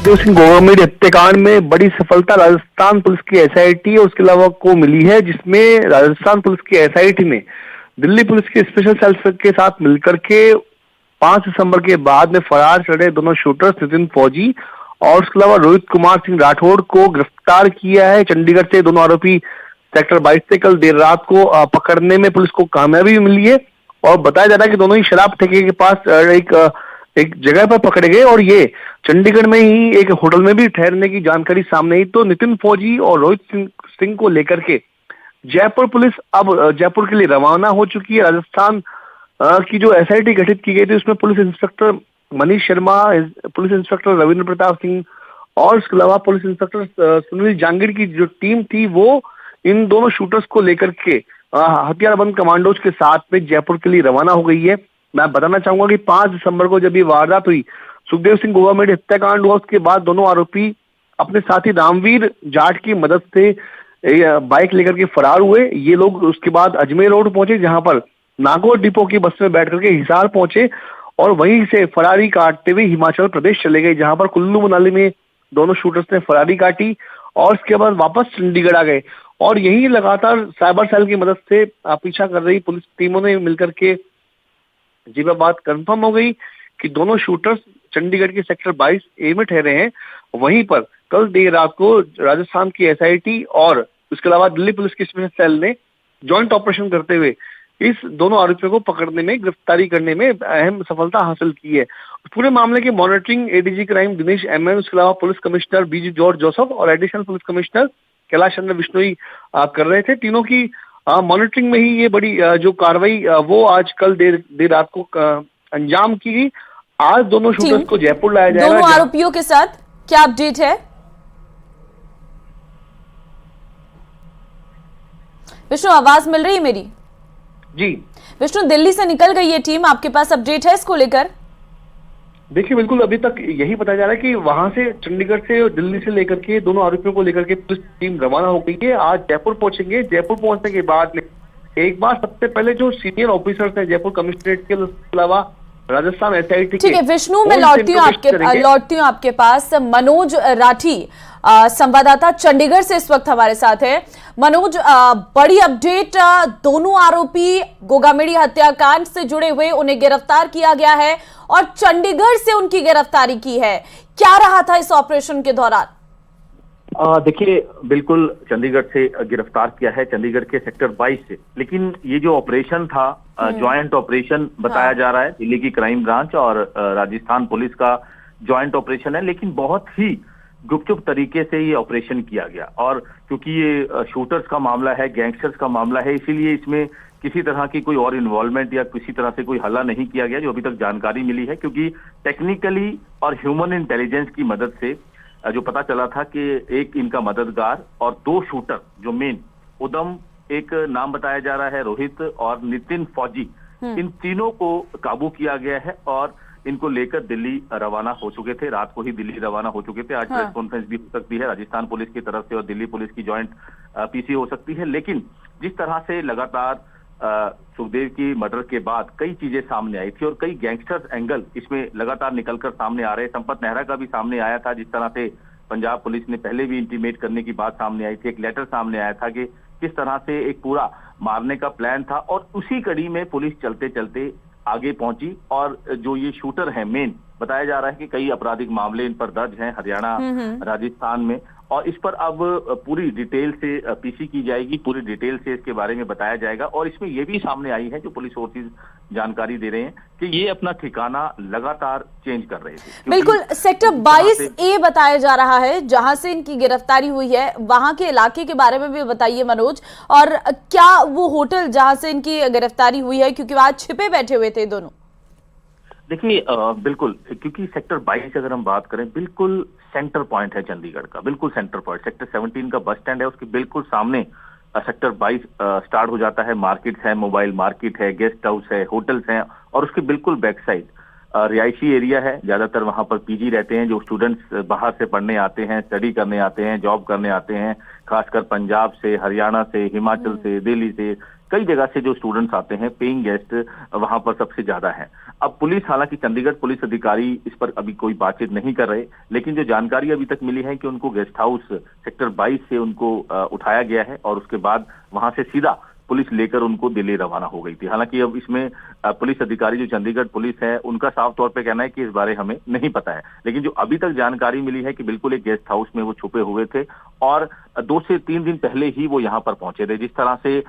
सुखदेव सिंह गोगामेड हत्याकांड में बड़ी सफलता राजस्थान पुलिस की एसआईटी और उसके अलावा को मिली है, जिसमें राजस्थान पुलिस की एसआईटी ने दिल्ली पुलिस के स्पेशल सेल के साथ मिलकर के 5 दिसंबर के बाद में फरार चढ़े दोनों शूटर्स नितिन फौजी और उसके अलावा रोहित कुमार सिंह राठौड़ को गिरफ्तार किया है। चंडीगढ़ से दोनों आरोपी सेक्टर 22 से कल देर रात को पकड़ने में पुलिस को कामयाबी मिली है और बताया जा रहा है कि दोनों ही शराब ठेके के पास एक जगह पर पकड़े गए और ये चंडीगढ़ में ही एक होटल में भी ठहरने की जानकारी सामने आई। तो नितिन फौजी और रोहित सिंह को लेकर के जयपुर पुलिस अब जयपुर के लिए रवाना हो चुकी है। राजस्थान की जो एसआईटी गठित की गई थी उसमें police inspector Manish Sharma, police inspector Ravindra Pratap Singh और उसके अलावा पुलिस इंस्पेक्टर सुनील जांगीर की जो टीम थी वो इन दोनों शूटर्स को लेकर के हथियारबंद कमांडोज के साथ में जयपुर के लिए रवाना हो गई है। मैं बताना चाहूंगा कि 5 दिसंबर को जब ये वारदात हुई, सुखदेव सिंह गोगामेड हत्याकांड हुआ, उसके बाद दोनों आरोपी अपने साथी रामवीर जाट की मदद से बाइक लेकर के फरार हुए। ये लोग उसके बाद अजमेर रोड पहुंचे, जहां पर नागौर डिपो की बस में बैठ करके हिसार पहुंचे और वहीं से फरारी काटते हुए हिमाचल प्रदेश चले गए, जहां पर कुल्लू मनाली में दोनों शूटर्स ने फरारी काटी और उसके बाद वापस चंडीगढ़ आ गए और यही लगातार साइबर सेल की मदद से पीछा कर रही पुलिस टीमों ने मिलकर के जी बात कंफर्म हो गई कि दोनों शूटर्स चंडीगढ़ के सेक्टर 22 ए में ठहरे हैं। वहीं पर कल देर रात को राजस्थान की एसआईटी और उसके अलावा दिल्ली पुलिस की स्पेशल सेल ने जॉइंट ऑपरेशन करते हुए इस दोनों आरोपियों को पकड़ने में, गिरफ्तारी करने में अहम सफलता हासिल की है। पूरे मामले की monitoring ADG crime Dinesh MN, उसके अलावा police commissioner BG George Joseph और additional police commissioner Kailash Chandra Bishnoi कर रहे थे। तीनों की मॉनिटरिंग में ही ये बड़ी जो कार्रवाई वो आज कल देर रात को अंजाम की गई। आज दोनों शूटर्स को जयपुर लाया जाएगा। दोनों आरोपियों के साथ क्या अपडेट है? विष्णु, आवाज मिल रही है मेरी? जी विष्णु, दिल्ली से निकल गई ये टीम, आपके पास अपडेट है इसको लेकर? देखिए, बिल्कुल अभी तक यही बताया जा रहा है कि वहां से चंडीगढ़ से और दिल्ली से लेकर के दोनों आरोपियों को लेकर के पुलिस टीम रवाना हो गई है। आज जयपुर पहुंचेंगे। जयपुर पहुंचने के बाद एक बार सबसे पहले जो सीनियर ऑफिसर्स हैं जयपुर कमिश्नरेट के अलावा राजस्थान एसआईटी, ठीक है विष्णु, मैं लौटती हूँ आपके पास। मनोज राठी संवाददाता चंडीगढ़ से इस वक्त हमारे साथ है। मनोज, बड़ी अपडेट, दोनों आरोपी गोगामेडी हत्याकांड से जुड़े हुए, उन्हें गिरफ्तार किया गया है और चंडीगढ़ से उनकी गिरफ्तारी की है। क्या रहा था इस ऑपरेशन के दौरान? देखिए, बिल्कुल चंडीगढ़ से गिरफ्तार किया है, चंडीगढ़ के सेक्टर 22 से। लेकिन ये जो ऑपरेशन था, ज्वाइंट ऑपरेशन बताया जा रहा है, दिल्ली की क्राइम ब्रांच और राजस्थान पुलिस का ज्वाइंट ऑपरेशन है, लेकिन बहुत ही गुपचुप तरीके से ये ऑपरेशन किया गया। और क्योंकि ये शूटर्स का मामला है, गैंगस्टर्स का मामला है, इसीलिए इसमें किसी तरह की कोई और इन्वॉल्वमेंट या किसी तरह से कोई हल्ला नहीं किया गया, जो अभी तक जानकारी मिली है। क्योंकि टेक्निकली और ह्यूमन इंटेलिजेंस की मदद से जो पता चला था कि एक इनका मददगार और 2 शूटर जो मेन उदम, एक नाम बताया जा रहा है रोहित, और नितिन फौजी, इन तीनों को काबू किया गया है और इनको लेकर दिल्ली रवाना हो चुके थे। रात को ही दिल्ली रवाना हो चुके थे। आज प्रेस कॉन्फ्रेंस भी हो सकती है राजस्थान पुलिस की तरफ से और दिल्ली पुलिस की ज्वाइंट पीसी हो सकती है। लेकिन जिस तरह से लगातार सुखदेव की मर्डर के बाद कई चीजें सामने आई थी और कई गैंगस्टर्स एंगल इसमें लगातार निकलकर सामने आ रहे। संपत नेहरा का भी सामने आया था, जिस तरह से पंजाब पुलिस ने पहले भी इंटीमेट करने की बात सामने आई थी। एक लेटर सामने आया था कि किस तरह से एक पूरा मारने का प्लान था और उसी कड़ी में पुलिस चलते चलते आगे पहुंची। और जो ये शूटर है मेन, बताया जा रहा है कि कई आपराधिक मामले इन पर दर्ज हैं हरियाणा, राजस्थान में, और इस पर अब पूरी डिटेल से पीसी की जाएगी, पूरी डिटेल से इसके बारे में बताया जाएगा। और इसमें यह भी सामने आई है, जो पुलिस सोर्सेज जानकारी दे रहे हैं, कि ये अपना ठिकाना लगातार चेंज कर रहे थे। बिल्कुल, सेक्टर 22 ए बताया जा रहा है जहां से इनकी गिरफ्तारी हुई है। वहां के इलाके के बारे में भी बताइए मनोज, और क्या वो होटल जहां से इनकी गिरफ्तारी हुई है, क्योंकि वहां छिपे बैठे हुए थे दोनों? देखिए, बिल्कुल, क्योंकि सेक्टर 22 अगर हम बात करें, बिल्कुल सेंटर पॉइंट है चंडीगढ़ का, बिल्कुल सेंटर पॉइंट। सेक्टर 17 का बस स्टैंड है, उसके बिल्कुल सामने सेक्टर 22 स्टार्ट हो जाता है। मार्केट्स है, मोबाइल मार्केट है, गेस्ट हाउस है, होटल्स हैं, और उसके बिल्कुल बैक साइड रिहायशी एरिया है। ज्यादातर वहां पर पीजी रहते हैं, जो स्टूडेंट्स बाहर से पढ़ने आते हैं, स्टडी करने आते हैं, जॉब करने आते हैं, खासकर पंजाब से, हरियाणा से, हिमाचल से, दिल्ली से, कई जगह से जो स्टूडेंट्स आते हैं, पेइंग गेस्ट वहां पर सबसे ज्यादा है। अब पुलिस, हालांकि चंडीगढ़ पुलिस अधिकारी इस पर अभी कोई बातचीत नहीं कर रहे, लेकिन जो जानकारी अभी तक मिली है कि उनको गेस्ट हाउस सेक्टर 22 से उनको उठाया गया है और उसके बाद वहां से सीधा पुलिस लेकर उनको दिल्ली रवाना हो गई थी। हालांकि अब इसमें पुलिस अधिकारी जो चंडीगढ़ पुलिस है उनका साफ तौर पे कहना है कि इस बारे हमें नहीं पता है, लेकिन जो अभी तक जानकारी मिली है कि बिल्कुल एक गेस्ट हाउस में वो छुपे हुए थे और 2 से 3 दिन पहले ही वो यहाँ पर पहुंचे थे। जिस तरह से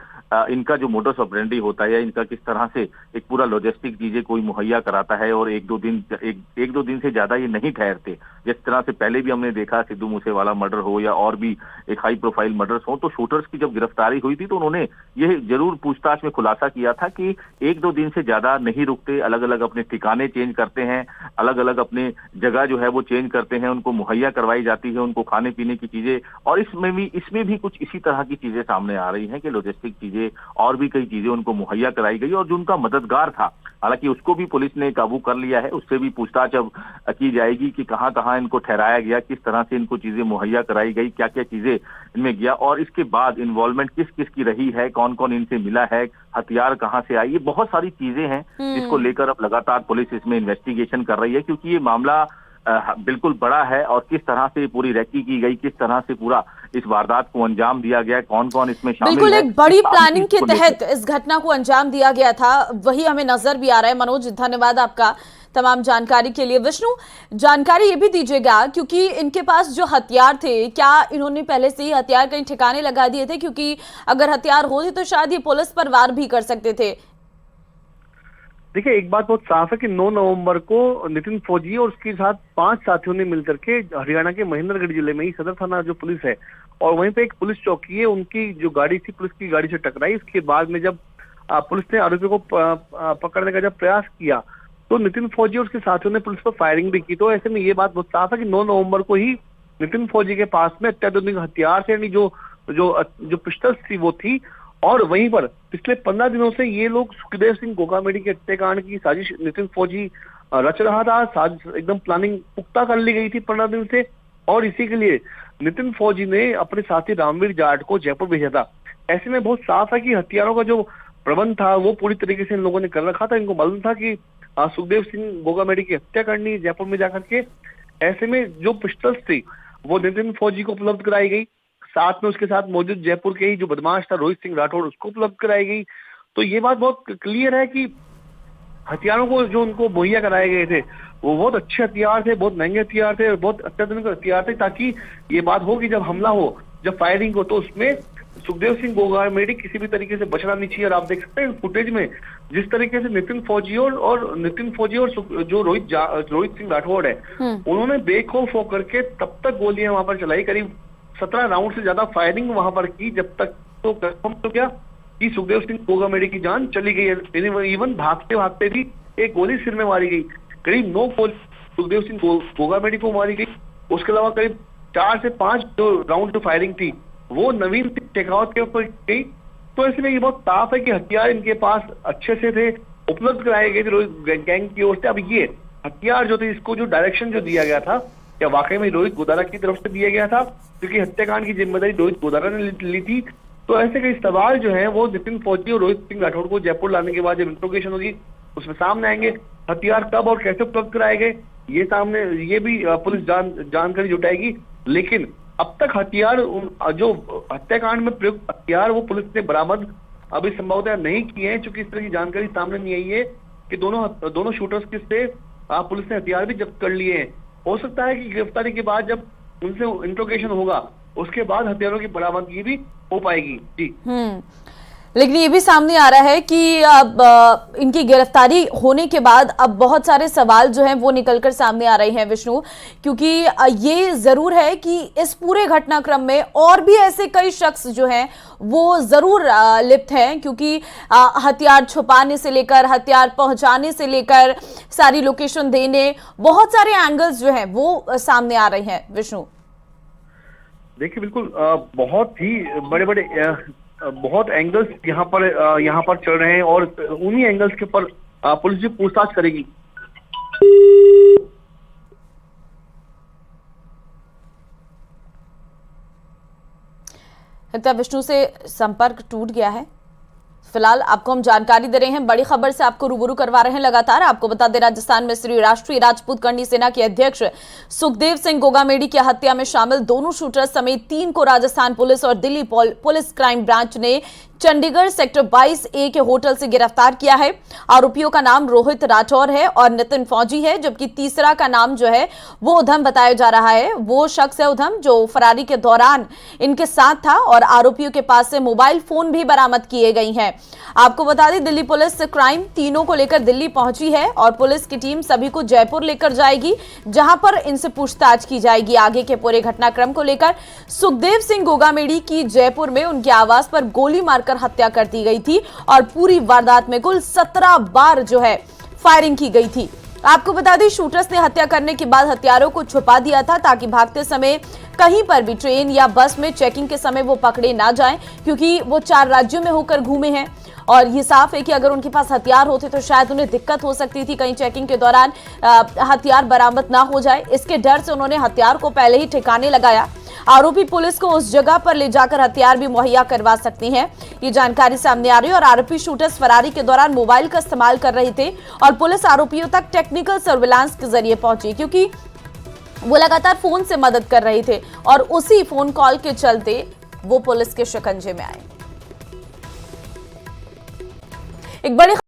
इनका जो मोडस ऑपरेंडी होता है या इनका किस तरह से एक पूरा लॉजिस्टिक चीजें कोई मुहैया कराता है और एक दो दिन से ज्यादा ये नहीं ठहरते। जिस तरह से पहले भी हमने देखा, सिद्धू मूसेवाला मर्डर हो या और भी एक हाई प्रोफाइल मर्डर्स हो, तो शूटर्स की जब गिरफ्तारी हुई थी तो उन्होंने ये जरूर पूछताछ में खुलासा किया था कि 1-2 दिन से ज्यादा नहीं रुकते, अलग अलग अपने ठिकाने चेंज करते हैं, अलग अलग अपने जगह जो है वो चेंज करते हैं, उनको मुहैया करवाई जाती है उनको खाने पीने की चीजें। और इसमें भी कुछ इसी तरह की चीजें सामने आ रही हैं कि लॉजिस्टिक चीजें और भी कई चीजें उनको मुहैया कराई गई और जो उनका मददगार था, हालांकि उसको भी पुलिस ने काबू कर लिया है, उससे भी पूछताछ अब की जाएगी कि कहां कहां इनको ठहराया गया, किस तरह से इनको चीजें मुहैया कराई गई, क्या क्या चीजें इनमें गया और इसके बाद इन्वॉल्वमेंट किस किस की रही है, कौन कौन इनसे मिला है, हथियार कहां से आई, ये बहुत सारी चीजें हैं जिसको लेकर अब लगातार पुलिस इसमें इन्वेस्टिगेशन कर रही है, क्योंकि ये मामला बिल्कुल बड़ा है और किस तरह से पूरी रैकी की गई, किस तरह से पूरा इस वारदात को अंजाम दिया गया, कौन कौन इसमें शामिल है। बिल्कुल एक बड़ी प्लानिंग के तहत इस घटना को अंजाम दिया गया था, वही हमें नजर भी आ रहा है। मनोज, धन्यवाद आपका तमाम जानकारी के लिए। विष्णु, जानकारी ये भी दीजिएगा क्योंकि इनके पास जो हथियार थे, क्या इन्होंने पहले से ही हथियार कहीं ठिकाने लगा दिए थे? क्योंकि अगर हथियार होते तो शायद ये पुलिस पर वार भी कर सकते थे। देखिए, एक बात बहुत साफ है कि 9 नवंबर को नितिन फौजी और उसके साथ 5 साथियों ने मिलकर के हरियाणा के महेंद्रगढ़ जिले में ही सदर थाना जो पुलिस है और वहीं पे एक पुलिस चौकी है, उनकी जो गाड़ी थी पुलिस की गाड़ी से टकराई। उसके बाद में जब पुलिस ने आरोपियों को पकड़ने का जब प्रयास किया तो नितिन फौजी और उसके साथियों ने पुलिस पर फायरिंग भी की। तो ऐसे में ये बात बहुत साफ है कि 9 नवंबर को ही नितिन फौजी के पास में अत्याधुनिक हथियार से, यानी जो पिस्टल्स थी वो थी। और वहीं पर पिछले 15 दिनों से ये लोग सुखदेव सिंह गोगामेडी के हत्याकांड की साजिश नितिन फौजी रच रहा था। साजिश एकदम प्लानिंग पुख्ता कर ली गई थी 15 दिन से और इसी के लिए नितिन फौजी ने अपने साथी रामवीर जाट को जयपुर भेजा था। ऐसे में बहुत साफ है कि हथियारों का जो प्रबंध था वो पूरी तरीके से इन लोगों ने कर रखा था। इनको मालूम था कि सुखदेव सिंह गोगामेडी की हत्या करनी जयपुर में जाकर के। ऐसे में जो पिस्टल्स थी वो नितिन फौजी को उपलब्ध कराई गई, साथ में उसके साथ मौजूद जयपुर के ही जो बदमाश था रोहित सिंह राठौड़ उसको उपलब्ध कराई गई। तो ये बात बहुत क्लियर है कि हथियारों को जो उनको मुहैया कराए गए थे वो बहुत अच्छे हथियार थे, बहुत महंगे हथियार थे और बहुत अत्याधुनिक हथियार थे, ताकि ये बात हो कि जब हमला हो, जब फायरिंग हो तो उसमें सुखदेव सिंह गोगामेडी किसी भी तरीके से बचना नहीं चाहिए। और आप देख सकते हैं फुटेज में जिस तरीके से नितिन फौजी और जो रोहित सिंह राठौड़ है उन्होंने बेखौफ होकर के तब तक गोलियां वहां पर चलाई, करीब 17 राउंड से ज्यादा फायरिंग वहां पर की, जब तक तो कंफर्म तो क्या कि सुखदेव सिंह गोगामेडी की जान चली गई है। इवन भागते भागते भी एक गोली सिर में मारी गई। करीब 9 गोली सुखदेव सिंह गोगामेडी को मारी गई। उसके अलावा करीब 4 से 5 जो राउंड जो फायरिंग थी वो नवीन सिंह शेखावत के ऊपर गई। तो इसमें ये बहुत साफ है कि हथियार इनके पास अच्छे से थे, उपलब्ध कराए गए थे गैंग की ओर से। अब ये हथियार जो थे, इसको जो डायरेक्शन जो दिया गया था, क्या वाकई में रोहित गोदारा की तरफ से दिया गया था? क्योंकि हत्याकांड की जिम्मेदारी रोहित गोदारा ने ली थी। तो ऐसे कई सवाल जो हैं वो नितिन फौजी और रोहित सिंह राठौड़ को जयपुर लाने के बाद जब इंट्रोगेशन होगी उसमें सामने आएंगे। हथियार कब और कैसे उपलब्ध कराए गए ये भी पुलिस जानकारी जुटाएगी। लेकिन अब तक हथियार जो हत्याकांड में प्रयुक्त हथियार वो पुलिस ने बरामद अभी संभवतः नहीं किए हैं, क्योंकि इस तरह की जानकारी सामने नहीं आई है कि दोनों शूटर्स से पुलिस ने हथियार भी जब्त कर लिए हैं। हो सकता है कि गिरफ्तारी के बाद जब उनसे इंट्रोगेशन होगा उसके बाद हथियारों की बरामदगी भी हो पाएगी। जी लेकिन ये भी सामने आ रहा है कि अब इनकी गिरफ्तारी होने के बाद अब बहुत सारे सवाल जो हैं वो निकलकर सामने आ रहे हैं विष्णु, क्योंकि ये जरूर है कि इस पूरे घटनाक्रम में और भी ऐसे कई शख्स जो हैं वो जरूर लिप्त हैं, क्योंकि हथियार छुपाने से लेकर हथियार पहुंचाने से लेकर सारी लोकेशन देने, बहुत सारे एंगल्स जो हैं वो सामने आ रहे हैं विष्णु। देखिए, बिल्कुल बहुत ही बड़े बहुत एंगल्स यहाँ पर चल रहे हैं और उन्हीं एंगल्स के ऊपर पुलिस भी पूछताछ करेगी। विष्णु से संपर्क टूट गया है। फिलहाल आपको हम जानकारी दे रहे हैं, बड़ी खबर से आपको रूबरू करवा रहे हैं लगातार। आपको बता दें, राजस्थान में श्री राष्ट्रीय राजपूत करनी सेना के अध्यक्ष सुखदेव सिंह गोगामेडी की हत्या में शामिल दोनों शूटर समेत 3 को राजस्थान पुलिस और दिल्ली पुलिस क्राइम ब्रांच ने चंडीगढ़ सेक्टर 22A के होटल से गिरफ्तार किया है। आरोपियों का नाम रोहित राठौर है और नितिन फौजी है, जबकि तीसरा का नाम जो है वो उधम बताया जा रहा है। वो शख्स है उधम जो फरारी के दौरान इनके साथ था और आरोपियों के पास से मोबाइल फोन भी बरामद किए गई हैं। आपको बता दें, दिल्ली पुलिस क्राइम तीनों को लेकर दिल्ली पहुंची है और पुलिस की टीम सभी को जयपुर लेकर जाएगी, जहां पर इनसे पूछताछ की जाएगी। आगे के पूरे घटनाक्रम को लेकर सुखदेव सिंह गोगामेडी की जयपुर में उनके आवास पर गोली मारकर हत्या कर दी गई थी और पूरी वारदात में कुल 17 बार जो है फायरिंग की गई थी। आपको बता दें, शूटर्स ने हत्या करने के बाद हथियारों को छुपा दिया था ताकि भागते समय कहीं पर भी ट्रेन या बस में चेकिंग के समय वो पकड़े ना जाएं, क्योंकि वो 4 राज्यों में होकर घूमे हैं और ये साफ है कि अगर उनके पास हथियार होते तो शायद उन्हें दिक्कत हो सकती थी, कहीं चेकिंग के दौरान हथियार बरामद ना हो जाए। इसके डर से उन्होंने हथियार को पहले ही ठिकाने लगाया। आरोपी पुलिस को उस जगह पर ले जाकर हथियार भी मुहैया करवा सकते हैं, ये जानकारी सामने आ रही है। और आरोपी शूटर्स फरारी के दौरान मोबाइल का इस्तेमाल कर रहे थे और पुलिस आरोपियों तक टेक्निकल सर्विलांस के जरिए पहुंची, क्योंकि वो लगातार फोन से मदद कर रहे थे और उसी फोन कॉल के चलते वो पुलिस के शिकंजे में आए। एक बड़ी